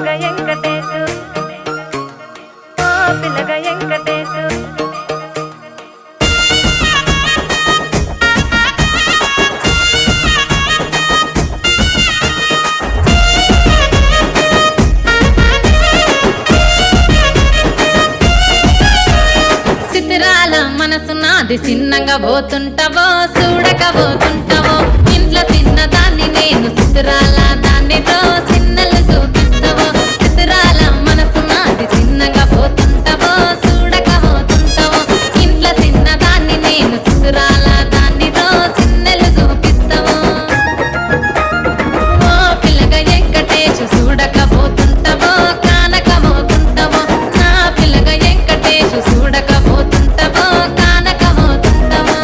పిల్లగా వెంకటేశు ఓ పిల్లగా వెంకటేశు సితిరాల మనసు నాది చిన్నగా పోతుంటావో చూడక పోతుంటావో ఇంట్లో చిన్నదాన్ని నేను సితిరాల దాన్నితో చిన్నలు చూపిస్తావో సితిరాల మనసు నాది చిన్నగా పోతుంటావో చూడక పోతుంటావో ఇంట్లో చిన్నదాన్ని నేను సితిరాల దాన్నితో చిన్నలు చూపిస్తావో ఓ పిల్లగా వెంకటేశు చూడక పోతుంటావో కానక పోతుంటావో నా పిల్లగా వెంకటేశు చూడక పోతుంటావో కానక పోతుంటావో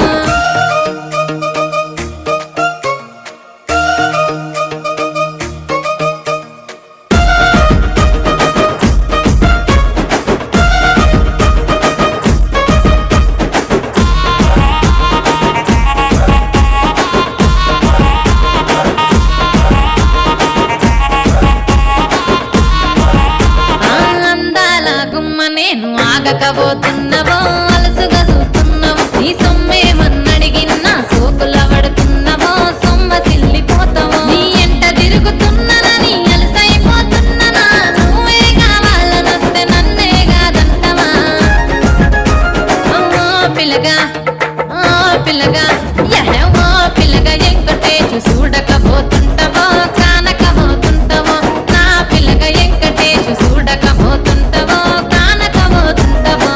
అందాల గుమ్మ నేను ఆగకపోతున్నావో అలసుగా చూస్తున్నావో నీ సొమ్మేమన్నడిగినా సోకుల పడుతున్నావో సొమ్మ సిల్లిపోతావో నీ ఎంట తిరుగుతున్నానని అలసైపోతున్నానా నువ్వే కావాలనొస్తే నన్నే కాదంటవా ఓ పిల్లగా ఓ పిల్లగా ఓ పిల్లగా వెంకటేశు చూడకపోతుంటావో కానకపోతుంటావో నా పిల్లగా వెంకటేశు చూడకపోతుంటావో కానకపోతుంటావో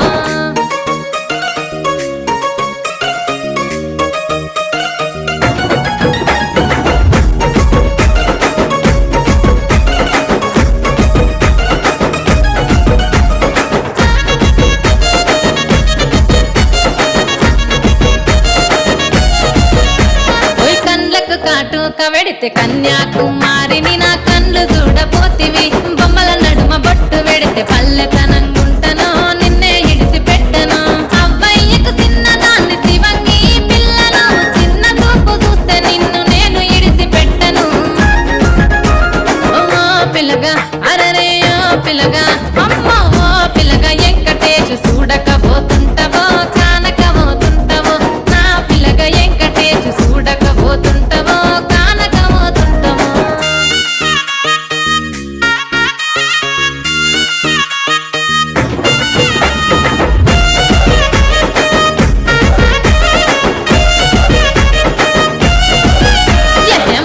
ఓయ్ కండ్లకు కాటుక వెడితే కన్యాకుమారిని నా కండ్లు చూడపోతివి బొమ్మల నడుమ బొట్టు వెడితే పల్లెతనంగుంటను నిన్నే ఇడిసి పెట్టను అవ్వయ్యకు చిన్నదాన్ని శివంగి పిల్లను చిన్న చూపు చూస్తే నిన్ను నేను ఇడిసి పెట్టను ఓ పిల్లగా అరరే ఓ పిల్లగా అమ్మో ఓ పిల్లగా వెంకటేశు చూడకపోతుంటావో కానకపోతుంటావో నా పిల్లగా వెంకటేశు చూడకపోతుంటావో కానకపోతుంటావో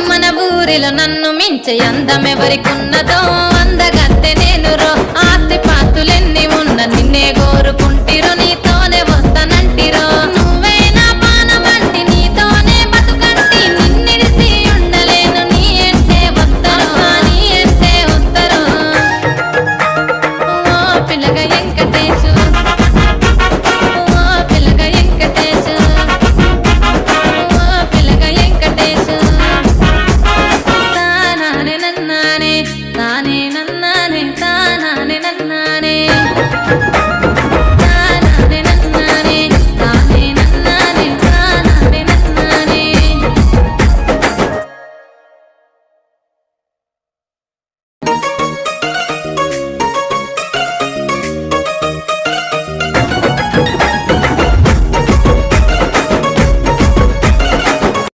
మన ఊరిలో నన్ను మించే అందమెవరికున్నదో అందగత్తె నేను రో ఆస్తి పాస్తులెన్ని ఉన్న నిన్నే కోరుకు